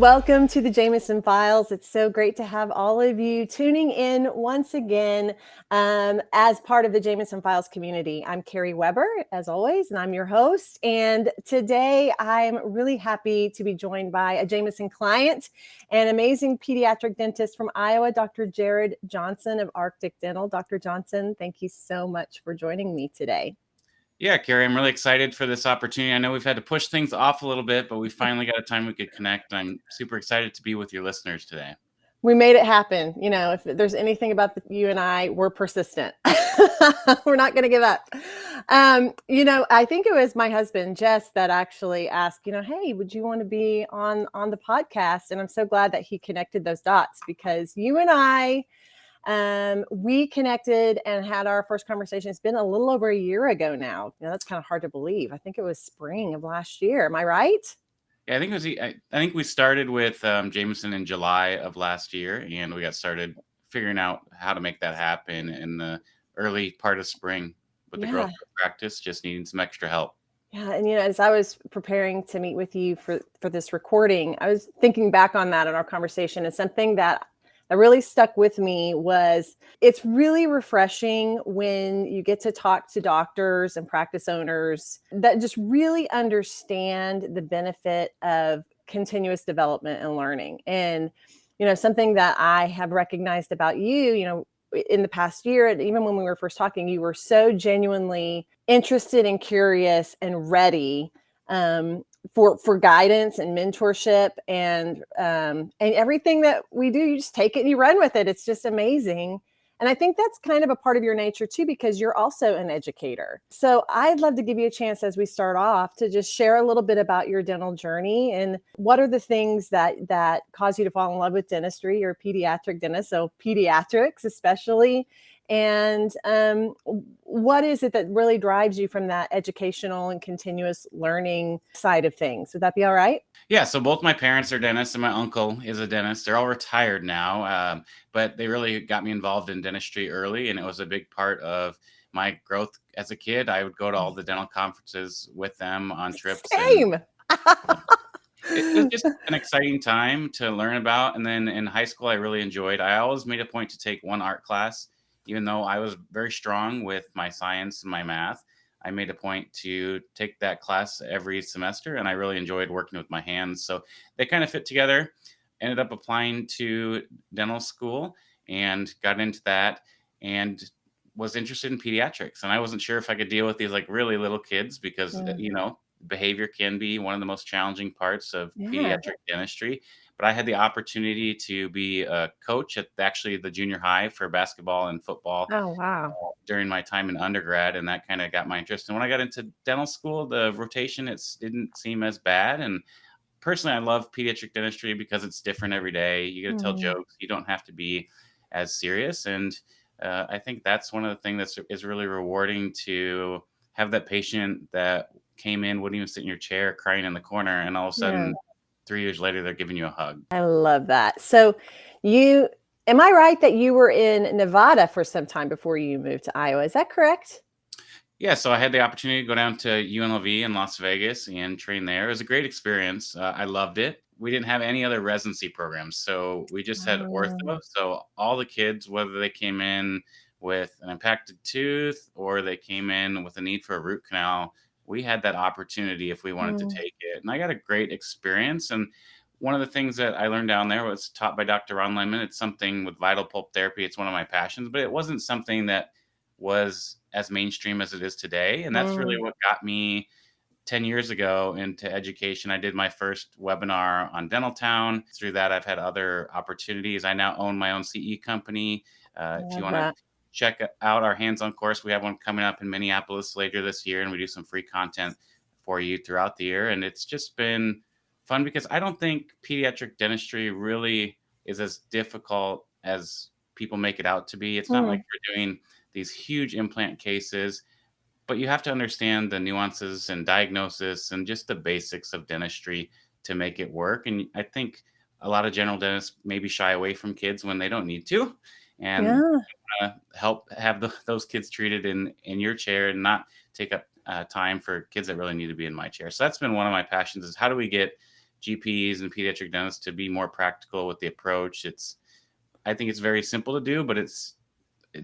Welcome to the Jameson Files. It's so great to have all of you tuning in once again as part of the Jameson Files community. I'm Carrie Weber, as always, and I'm your host. And today I'm really happy to be joined by a Jameson client, an amazing pediatric dentist from Iowa, Dr. Jarod Johnson of Arctic Dental. Dr. Johnson, thank you so much for joining me today. Yeah, Carrie, I'm really excited for this opportunity. I know we've had to push things off a little bit, but we finally got a time we could connect. I'm super excited to be with your listeners today. We made it happen. You know, if there's anything about you and I, we're persistent. We're not going to give up. I think it was my husband, Jess, that actually asked, hey, would you want to be on the podcast? And I'm so glad that he connected those dots because you and I, we connected and had our first conversation. It's been a little over a year ago now. That's kind of hard to believe. I think it was spring of last year. Am I right? Yeah, I think it was. I think we started with Jameson in July of last year, and we got started figuring out how to make that happen in the early part of spring with the growth practice, just needing some extra help. Yeah, and as I was preparing to meet with you for this recording, I was thinking back on that in our conversation, and something that really stuck with me was it's really refreshing when you get to talk to doctors and practice owners that just really understand the benefit of continuous development and learning. And something that I have recognized about you, in the past year, and even when we were first talking, you were so genuinely interested and curious and ready for guidance and mentorship and everything that we do. You just take it and you run with it. It's just amazing. And I think that's kind of a part of your nature too, because you're also an educator. So I'd love to give you a chance as we start off to just share a little bit about your dental journey and what are the things that cause you to fall in love with dentistry. You're a pediatric dentist, so pediatrics especially. And what is it that really drives you from that educational and continuous learning side of things? Would that be all right? Yeah, so both my parents are dentists and my uncle is a dentist. They're all retired now, but they really got me involved in dentistry early, and it was a big part of my growth as a kid. I would go to all the dental conferences with them on trips. Same. It was just an exciting time to learn about. And then in high school, I really enjoyed. I always made a point to take one art class, even though I was very strong with my science and my math. I made a point to take that class every semester, and I really enjoyed working with my hands. So they kind of fit together. Ended up applying to dental school and got into that and was interested in pediatrics. And I wasn't sure if I could deal with these like really little kids because, behavior can be one of the most challenging parts of pediatric dentistry. But I had the opportunity to be a coach at actually the junior high for basketball and football. Oh, wow. During my time in undergrad, and that kind of got my interest. And when I got into dental school, the rotation, it didn't seem as bad. And personally, I love pediatric dentistry because it's different every day. You get to tell jokes. You don't have to be as serious. And I think that's one of the things that is really rewarding, to have that patient that came in, wouldn't even sit in your chair, crying in the corner, and all of a sudden, 3 years later, they're giving you a hug. I love that. So am I right that you were in Nevada for some time before you moved to Iowa? Is that correct? Yeah, so I had the opportunity to go down to UNLV in Las Vegas and train there. It was a great experience. I loved it. We didn't have any other residency programs, so we just had ortho. So all the kids, whether they came in with an impacted tooth or they came in with a need for a root canal, we had that opportunity if we wanted to take it. And I got a great experience. And one of the things that I learned down there was taught by Dr. Ron Lemon. It's something with vital pulp therapy. It's one of my passions, but it wasn't something that was as mainstream as it is today. And that's really what got me 10 years ago into education. I did my first webinar on Dental Town. Through that, I've had other opportunities. I now own my own CE company. If you want to check out our hands-on course, we have one coming up in Minneapolis later this year, and we do some free content for you throughout the year. And it's just been fun because I don't think pediatric dentistry really is as difficult as people make it out to be. It's not like you're doing these huge implant cases, but you have to understand the nuances and diagnosis and just the basics of dentistry to make it work. And I think a lot of general dentists maybe shy away from kids when they don't need to, and help have those kids treated in your chair and not take up time for kids that really need to be in my chair. So that's been one of my passions, is how do we get GPs and pediatric dentists to be more practical with the approach. I think it's very simple to do, but it's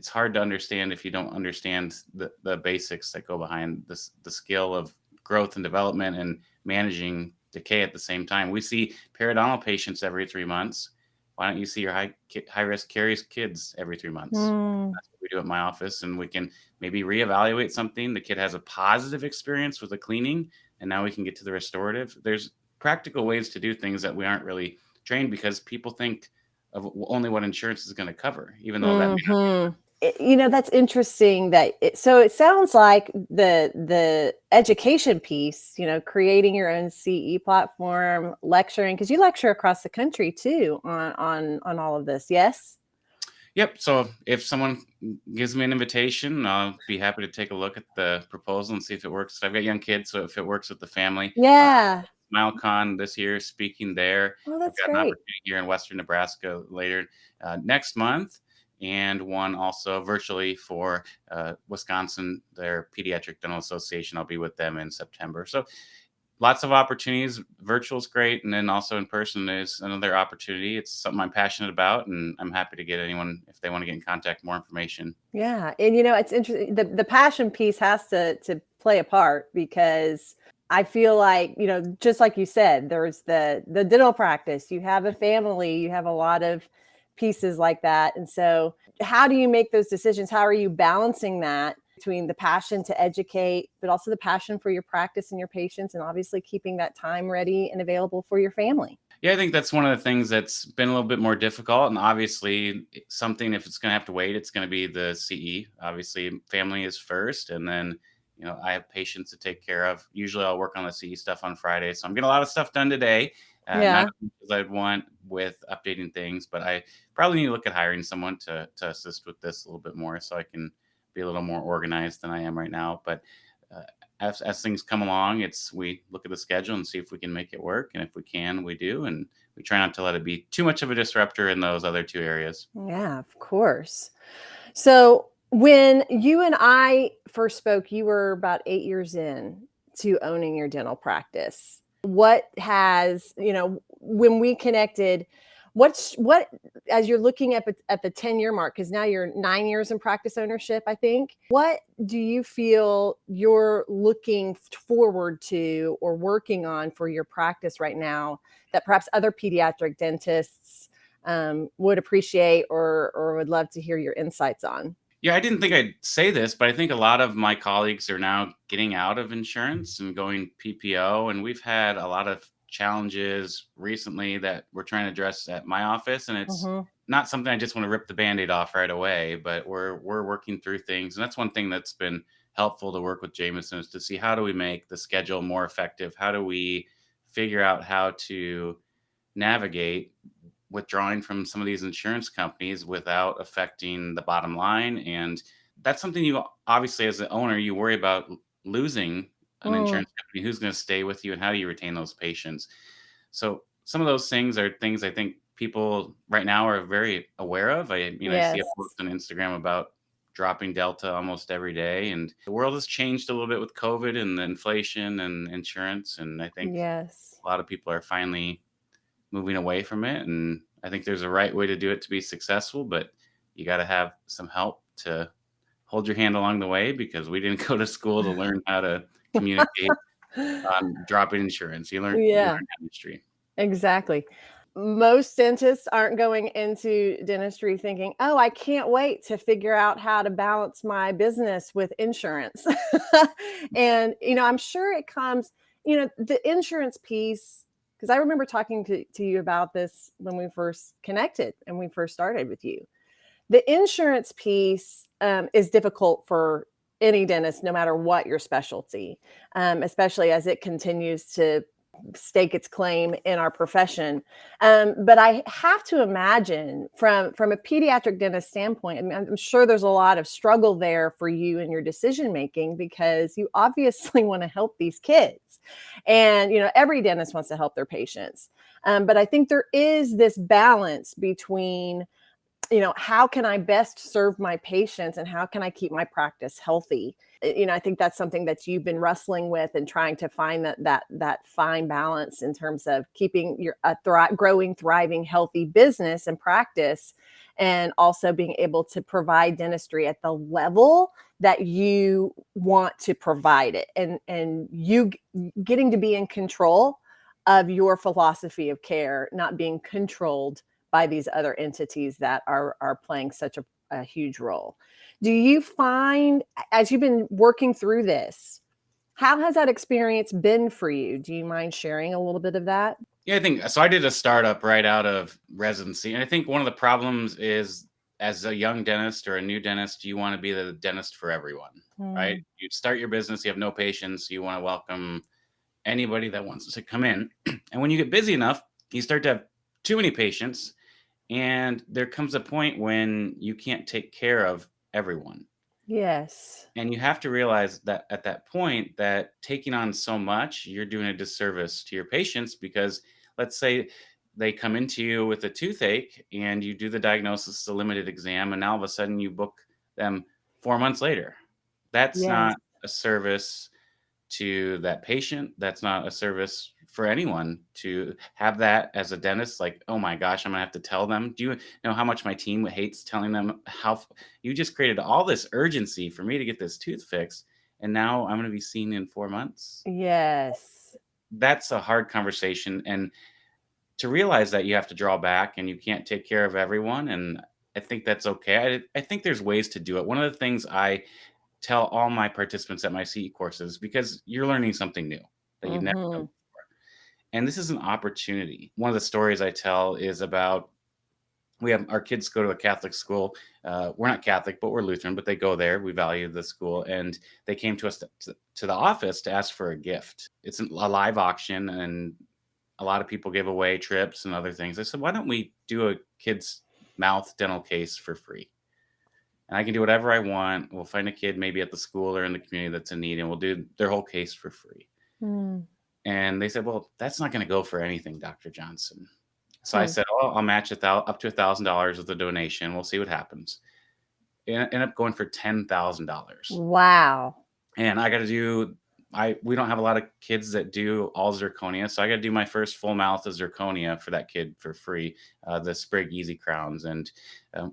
hard to understand if you don't understand the basics that go behind this, the skill of growth and development and managing decay at the same time. We see periodontal patients every 3 months. Why don't you see your high risk caries kids every 3 months? That's what we do at my office, and we can maybe reevaluate something. The kid has a positive experience with the cleaning, and now we can get to the restorative. There's practical ways to do things that we aren't really trained, because people think of only what insurance is going to cover, even though that may not be true. That's interesting so it sounds like the education piece, creating your own CE platform, lecturing, because you lecture across the country too on all of this. Yes. Yep. So if someone gives me an invitation, I'll be happy to take a look at the proposal and see if it works. I've got young kids, so if it works with the family. Yeah. SmileCon this year, speaking there. Oh, I've that's got an great. opportunity here in Western Nebraska later next month, and one also virtually for Wisconsin, their Pediatric Dental Association. I'll be with them in September. So lots of opportunities. Virtual is great, and then also in person is another opportunity. It's something I'm passionate about, and I'm happy to get anyone, if they want to get in contact, more information. Yeah, and it's interesting. The passion piece has to play a part, because I feel like, just like you said, there's the dental practice, you have a family, you have a lot of pieces like that. And so how do you make those decisions? How are you balancing that between the passion to educate, but also the passion for your practice and your patients, and obviously keeping that time ready and available for your family? Yeah, I think that's one of the things that's been a little bit more difficult. And obviously, something, if it's going to have to wait, it's going to be the CE. Obviously, family is first. And then, I have patients to take care of. Usually, I'll work on the CE stuff on Friday. So I'm getting a lot of stuff done today. Not Yeah. as much as I'd want with updating things, but I probably need to look at hiring someone to assist with this a little bit more, so I can be a little more organized than I am right now. But uh, as things come along, we look at the schedule and see if we can make it work, and if we can, we do, and we try not to let it be too much of a disruptor in those other two areas. Yeah, of course. So when you and I first spoke, you were about 8 years in to owning your dental practice. What has, when we connected, what, as you're looking at the 10-year mark, because now you're 9 years in practice ownership, I think, what do you feel you're looking forward to or working on for your practice right now that perhaps other pediatric dentists would appreciate or would love to hear your insights on? Yeah, I didn't think I'd say this, but I think a lot of my colleagues are now getting out of insurance and going PPO. And we've had a lot of challenges recently that we're trying to address at my office. And it's Mhm. not something I just want to rip the Band-Aid off right away, but we're working through things. And that's one thing that's been helpful to work with Jameson, is to see, how do we make the schedule more effective? How do we figure out how to navigate withdrawing from some of these insurance companies without affecting the bottom line? And that's something you, obviously, as the owner, you worry about losing an Mm, insurance company. Who's going to stay with you, and how do you retain those patients? So some of those things are things I think people right now are very aware of. I see a yes. post on Instagram about dropping Delta almost every day, and the world has changed a little bit with COVID and the inflation and insurance. And I think Yes. a lot of people are finally moving away from it. And I think there's a right way to do it to be successful, but you got to have some help to hold your hand along the way, because we didn't go to school to learn how to communicate on dropping insurance. You Yeah, learn chemistry. exactly. Most dentists aren't going into dentistry thinking, "Oh, I can't wait to figure out how to balance my business with insurance." And, I'm sure it comes, the insurance piece, because I remember talking to you about this when we first connected and we first started with you. The insurance piece is difficult for any dentist, no matter what your specialty, especially as it continues to stake its claim in our profession. But I have to imagine, from a pediatric dentist standpoint, I mean, I'm sure there's a lot of struggle there for you in your decision making, because you obviously want to help these kids, and every dentist wants to help their patients. But I think there is this balance between how can I best serve my patients and how can I keep my practice healthy? I think that's something that you've been wrestling with and trying to find that fine balance in terms of keeping your growing, thriving, healthy business and practice, and also being able to provide dentistry at the level that you want to provide it, and you getting to be in control of your philosophy of care, not being controlled by these other entities that are playing such a huge role. Do you find, as you've been working through this, how has that experience been for you? Do you mind sharing a little bit of that? Yeah, I think so. I did a startup right out of residency. And I think one of the problems is, as a young dentist or a new dentist, you want to be the dentist for everyone, right? You start your business, you have no patience, you want to welcome anybody that wants to come in. And when you get busy enough, you start to have too many patients. And there comes a point when you can't take care of everyone. Yes. And you have to realize that at that point, that taking on so much, you're doing a disservice to your patients, because let's say they come into you with a toothache and you do the diagnosis, the limited exam, and now all of a sudden you book them 4 months later. That's Yes. not a service to that patient. That's not a service for anyone to have that as a dentist. Like, oh my gosh, I'm gonna have to tell them. Do you know how much my team hates telling them you just created all this urgency for me to get this tooth fixed, and now I'm gonna be seen in 4 months? Yes. That's a hard conversation, and to realize that you have to draw back and you can't take care of everyone. And I think that's okay. I think there's ways to do it. One of the things I tell all my participants at my CE courses, because you're learning something new that you've never done Mm-hmm. before. And this is an opportunity. One of the stories I tell is about, we have our kids go to a Catholic school. We're not Catholic, but we're Lutheran, but they go there. We value the school. And they came to us to the office to ask for a gift. It's a live auction, and a lot of people give away trips and other things. I said, why don't we do a kid's mouth dental case for free? And I can do whatever I want. We'll find a kid maybe at the school or in the community that's in need, and we'll do their whole case for free. And they said, well, that's not going to go for anything, Dr. Johnson. So I said, oh, I'll match up to $1,000 with the donation. We'll see what happens. And it ended up going for $10,000. Wow. And I got to do, we don't have a lot of kids that do all zirconia. So I got to do my first full mouth of zirconia for that kid for free, the Sprig Easy Crowns. And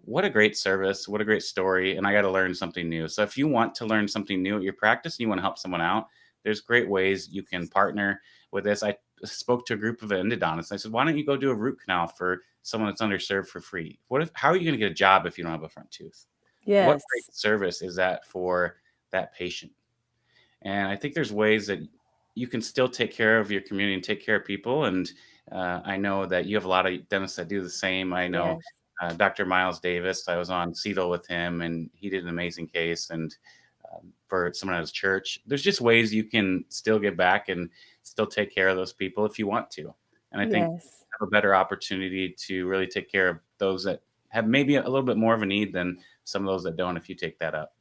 what a great service. What a great story. And I got to learn something new. So if you want to learn something new at your practice and you want to help someone out, there's great ways you can partner with this. I spoke to a group of endodontists. I said, why don't you go do a root canal for someone that's underserved for free? How are you going to get a job if you don't have a front tooth? What Yes. great service is that for that patient? And I think there's ways that you can still take care of your community and take care of people. And I know that you have a lot of dentists that do the same. I know Yes. Dr. Miles Davis, I was on CETL with him, and he did an amazing case. And for someone at his church, there's just ways you can still give back and still take care of those people if you want to. And I think Yes. have a better opportunity to really take care of those that have maybe a little bit more of a need than some of those that don't, if you take that up.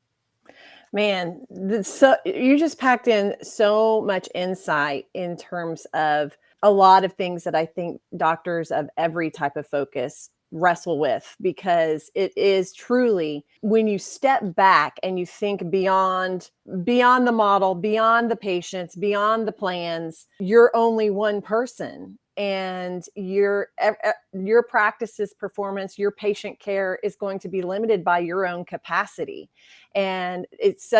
Man, so you just packed in so much insight in terms of a lot of things that I think doctors of every type of focus wrestle with, because it is truly, when you step back and you think beyond the model, beyond the patients, beyond the plans, you're only one person, and your practice's performance, your patient care is going to be limited by your own capacity. And it's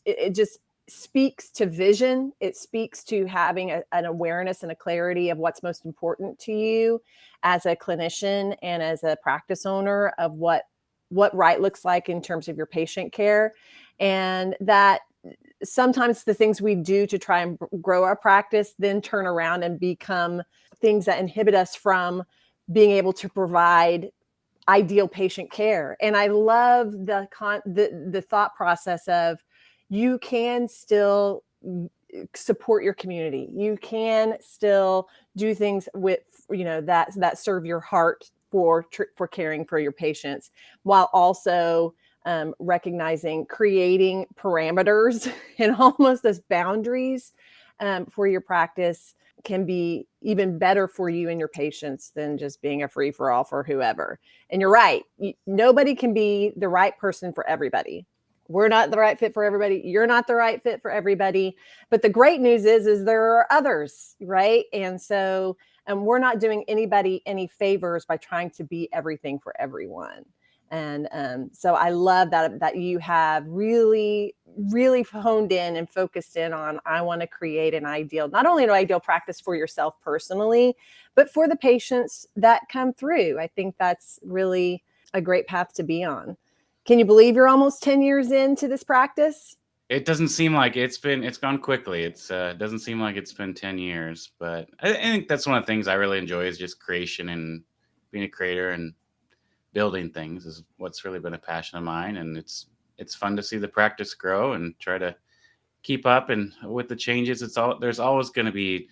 it just speaks to vision. It speaks to having an awareness and a clarity of what's most important to you as a clinician and as a practice owner, of what right looks like in terms of your patient care. And that sometimes the things we do to try and grow our practice then turn around and become things that inhibit us from being able to provide ideal patient care. And I love the thought process of, you can still support your community. You can still do things with, that serve your heart for caring for your patients, while also recognizing, creating parameters and almost as boundaries for your practice can be even better for you and your patients than just being a free for all for whoever. And you're right. Nobody can be the right person for everybody. We're not the right fit for everybody. You're not the right fit for everybody. But the great news is there are others, right? And so we're not doing anybody any favors by trying to be everything for everyone. And so I love that you have really, really honed in and focused in on, I want to create not only an ideal practice for yourself personally, but for the patients that come through. I think that's really a great path to be on. Can you believe you're almost 10 years into this practice? It doesn't seem like it's gone quickly. It doesn't seem like it's been 10 years, but I think that's one of the things I really enjoy is just creation and being a creator and building things is what's really been a passion of mine. And it's fun to see the practice grow and try to keep up. And with the changes, there's always going to be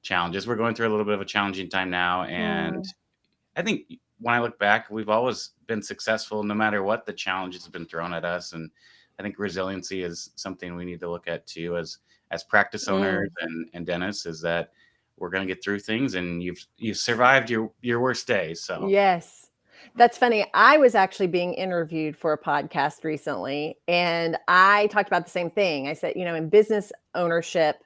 challenges. We're going through a little bit of a challenging time now. And I think when I look back, we've always been successful no matter what the challenges have been thrown at us. And I think resiliency is something we need to look at too as practice owners and dentists, is that we're going to get through things, and you've survived your worst days. So yes. That's funny. I was actually being interviewed for a podcast recently, and I talked about the same thing. I said, in business ownership,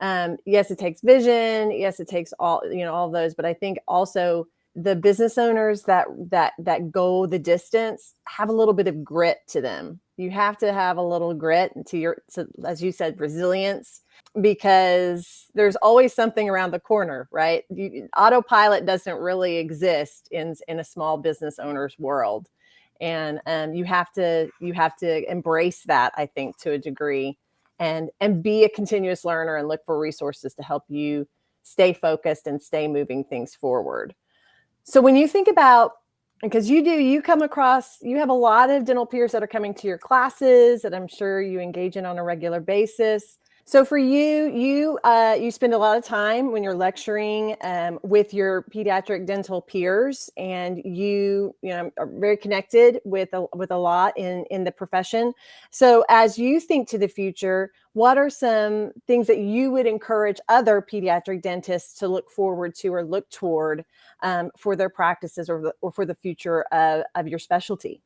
yes, it takes vision. Yes, it takes all those. But I think also the business owners that go the distance have a little bit of grit to them. You have to have a little grit to as you said, resilience, because there's always something around the corner, right? Autopilot doesn't really exist in a small business owner's world. And you have to embrace that, I think, to a degree, and be a continuous learner and look for resources to help you stay focused and stay moving things forward. So when you think about, because you come across, you have a lot of dental peers that are coming to your classes that I'm sure you engage in on a regular basis. So for you spend a lot of time when you're lecturing with your pediatric dental peers, and you are very connected with a lot in the profession. So as you think to the future, what are some things that you would encourage other pediatric dentists to look forward to or look toward for their practices or for the future of your specialty?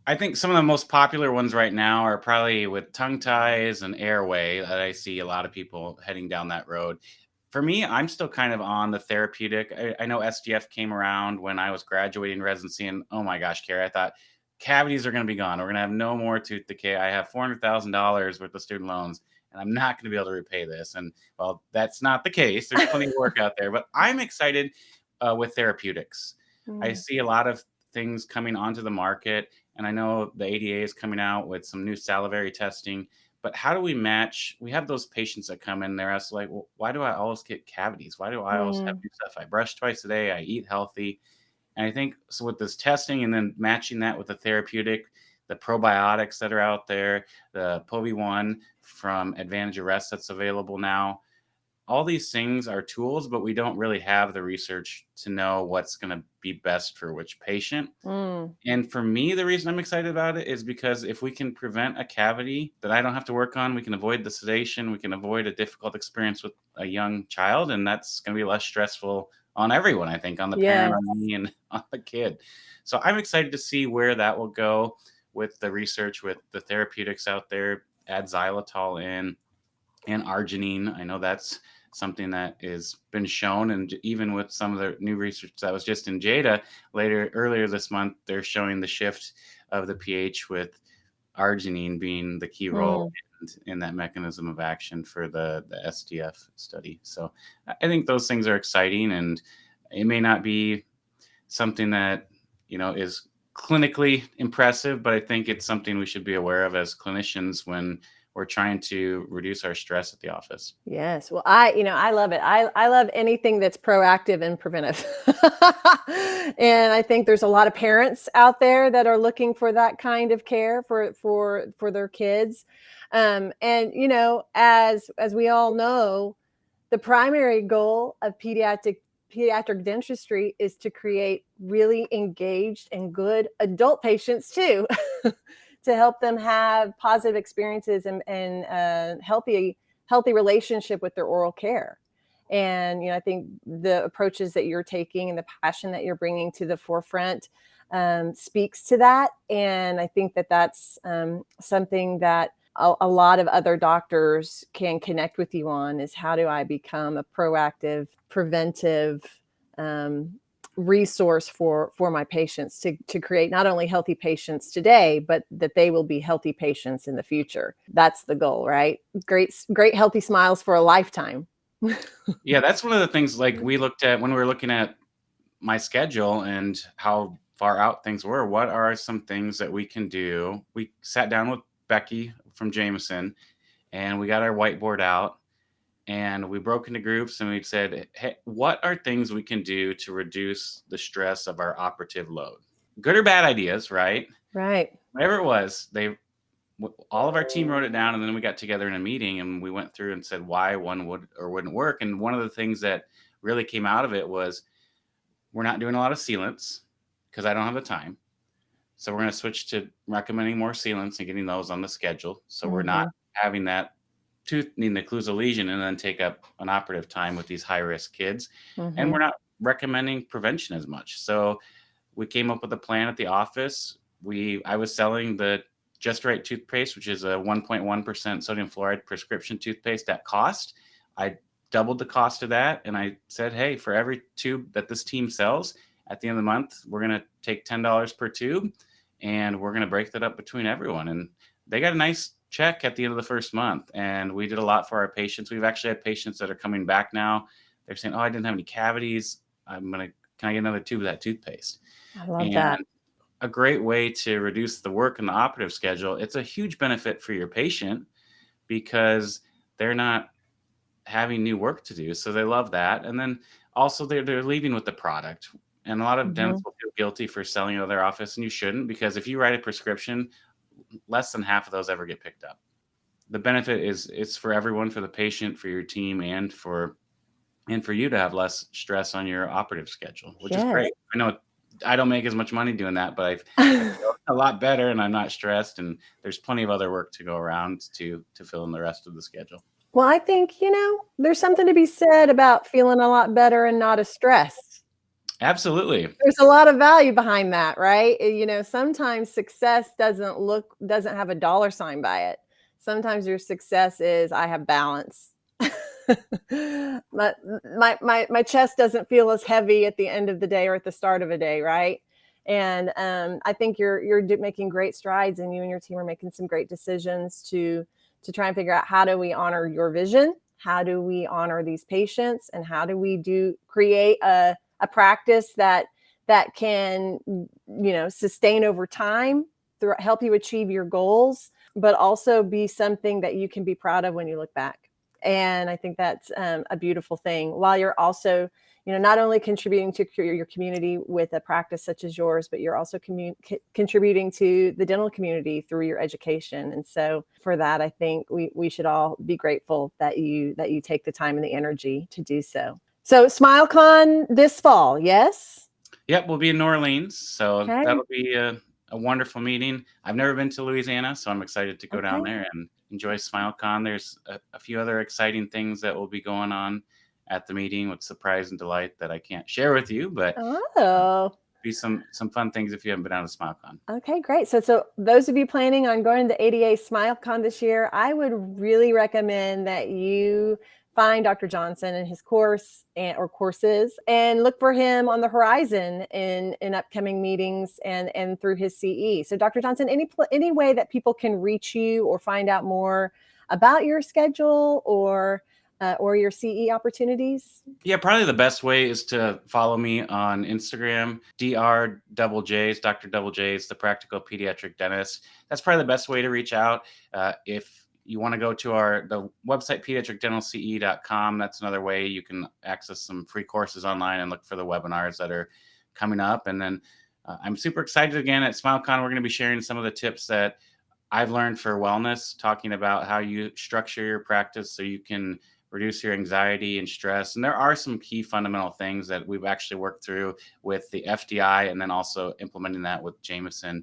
I think some of the most popular ones right now are probably with tongue ties and airway, that I see a lot of people heading down that road. For me, I'm still kind of on the therapeutic. I know SDF came around when I was graduating residency, and oh my gosh, Carrie, I thought cavities are going to be gone. We're going to have no more tooth decay. I have $400,000 worth of student loans, and I'm not going to be able to repay this. And well, that's not the case. There's plenty of work out there, but I'm excited with therapeutics. I see a lot of things coming onto the market, and I know the ADA is coming out with some new salivary testing. But how do we match? We have those patients that come in, they're asked like, well, why do I always get cavities? Why do I always have new stuff? I brush twice a day. I eat healthy. And I think so with this testing and then matching that with the therapeutic, the probiotics that are out there, the POVI1 from Advantage Arrest that's available now, all these things are tools, but we don't really have the research to know what's going to be best for which patient. And for me, the reason I'm excited about it is because if we can prevent a cavity that I don't have to work on, we can avoid the sedation, we can avoid a difficult experience with a young child, and that's going to be less stressful on everyone, I think, on the parent, on me, and on the kid. So I'm excited to see where that will go with the research, with the therapeutics out there. Add xylitol in and arginine. I know that's something that has been shown, and even with some of the new research that was just in JADA earlier this month, they're showing the shift of the pH with arginine being the key role in that mechanism of action for the SDF study. So I think those things are exciting, and it may not be something that is clinically impressive, but I think it's something we should be aware of as clinicians when we're trying to reduce our stress at the office. Yes. Well, I love it. I love anything that's proactive and preventive. And I think there's a lot of parents out there that are looking for that kind of care for their kids. And as we all know, the primary goal of pediatric dentistry is to create really engaged and good adult patients too, to help them have positive experiences and healthy healthy relationship with their oral care. And, I think the approaches that you're taking and the passion that you're bringing to the forefront speaks to that. And I think that that's something that a lot of other doctors can connect with you on, is how do I become a proactive, preventive resource for my patients, to create not only healthy patients today, but that they will be healthy patients in the future. That's the goal, right? Great healthy smiles for a lifetime. Yeah, that's one of the things like we looked at when we were looking at my schedule and how far out things were. What are some things that we can do? We sat down with Becky from Jameson and we got our whiteboard out and we broke into groups and we said, hey, what are things we can do to reduce the stress of our operative load? Good or bad ideas, right? Right. Whatever it was, all of our team wrote it down, and then we got together in a meeting and we went through and said why one would or wouldn't work. And one of the things that really came out of it was we're not doing a lot of sealants because I don't have the time. So we're going to switch to recommending more sealants and getting those on the schedule. So we're not having that tooth needing to occlude a lesion and then take up an operative time with these high risk kids. And we're not recommending prevention as much. So we came up with a plan at the office. I was selling the Just Right toothpaste, which is a 1.1% sodium fluoride prescription toothpaste at cost. I doubled the cost of that. And I said, hey, for every tube that this team sells at the end of the month, we're going to take $10 per tube and we're going to break that up between everyone. And they got a nice check at the end of the first month. And we did a lot for our patients. We've actually had patients that are coming back now. They're saying, oh, I didn't have any cavities. Can I get another tube of that toothpaste? I love that. A great way to reduce the work in the operative schedule. It's a huge benefit for your patient because they're not having new work to do. So they love that. And then also they're leaving with the product. And a lot of dentists will feel guilty for selling to their office, and you shouldn't, because if you write a prescription, less than half of those ever get picked up. The benefit is it's for everyone, for the patient, for your team, and for you to have less stress on your operative schedule, which is great. I know I don't make as much money doing that, but I feel a lot better and I'm not stressed, and there's plenty of other work to go around to fill in the rest of the schedule. Well, I think, there's something to be said about feeling a lot better and not as stressed. Absolutely. There's a lot of value behind that, right? Sometimes success doesn't have a dollar sign by it. Sometimes your success is, I have balance. my chest doesn't feel as heavy at the end of the day or at the start of a day, right? And I think you're making great strides, and you and your team are making some great decisions to try and figure out, how do we honor your vision? How do we honor these patients? And how do we create a practice that can, sustain over time, help you achieve your goals, but also be something that you can be proud of when you look back. And I think that's a beautiful thing, while you're also, not only contributing to your community with a practice such as yours, but you're also contributing to the dental community through your education. And so for that, I think we should all be grateful that you take the time and the energy to do so. So SmileCon this fall, yes? Yep, we'll be in New Orleans, so that'll be a wonderful meeting. I've never been to Louisiana, so I'm excited to go down there and enjoy SmileCon. There's a few other exciting things that will be going on at the meeting with surprise and delight that I can't share with you, but be some fun things if you haven't been out to SmileCon. Okay, great. So those of you planning on going to ADA SmileCon this year, I would really recommend that you find Dr. Johnson and his course or courses, and look for him on the horizon in upcoming meetings and through his CE. So Dr. Johnson, any way that people can reach you or find out more about your schedule or your CE opportunities? Yeah, probably the best way is to follow me on Instagram, Dr. Double J's, the Practical Pediatric Dentist. That's probably the best way to reach out. If you want to go to the website, pediatricdentalce.com. That's another way you can access some free courses online and look for the webinars that are coming up. And then I'm super excited again at SmileCon. We're going to be sharing some of the tips that I've learned for wellness, talking about how you structure your practice so you can reduce your anxiety and stress. And there are some key fundamental things that we've actually worked through with the FDI, and then also implementing that with Jameson.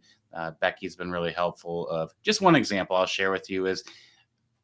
Becky's been really helpful. Just one example I'll share with you is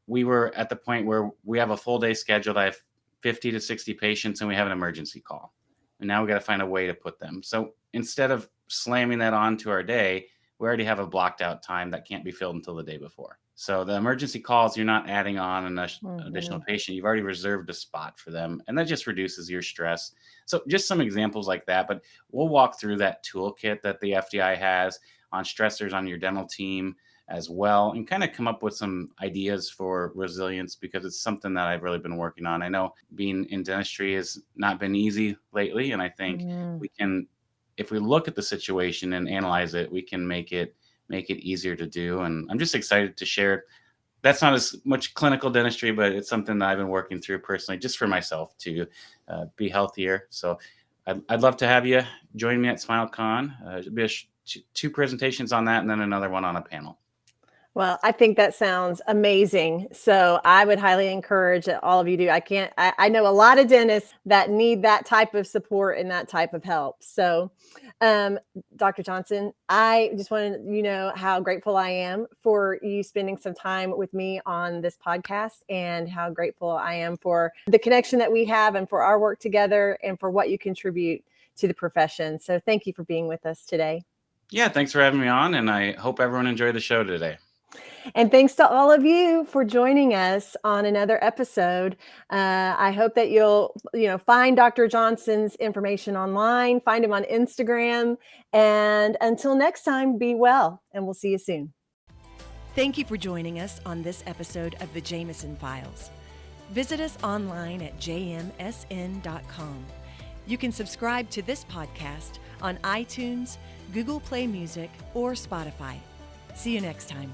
we were at the point where we have a full day scheduled. I have 50 to 60 patients and we have an emergency call. And now we got to find a way to put them. So instead of slamming that onto our day, we already have a blocked out time that can't be filled until the day before. So the emergency calls, you're not adding on an additional patient. You've already reserved a spot for them. And that just reduces your stress. So just some examples like that. But we'll walk through that toolkit that the FDI has on stressors on your dental team as well, and kind of come up with some ideas for resilience, because it's something that I've really been working on. I know being in dentistry has not been easy lately. And I think we can, if we look at the situation and analyze it, we can make it easier to do. And I'm just excited to share. That's not as much clinical dentistry, but it's something that I've been working through personally, just for myself to be healthier. So I'd love to have you join me at SmileCon. It'll be two presentations on that, and then another one on a panel. Well, I think that sounds amazing. So I would highly encourage that all of you do. I know a lot of dentists that need that type of support and that type of help. So, Dr. Johnson, I just want to, you know, how grateful I am for you spending some time with me on this podcast, and how grateful I am for the connection that we have and for our work together and for what you contribute to the profession. So thank you for being with us today. Yeah, thanks for having me on, and I hope everyone enjoyed the show today. And thanks to all of you for joining us on another episode. I hope that you'll, find Dr. Johnson's information online, find him on Instagram. And until next time, be well, and we'll see you soon. Thank you for joining us on this episode of the Jameson Files. Visit us online at jmsn.com. You can subscribe to this podcast on iTunes, Google Play Music, or Spotify. See you next time.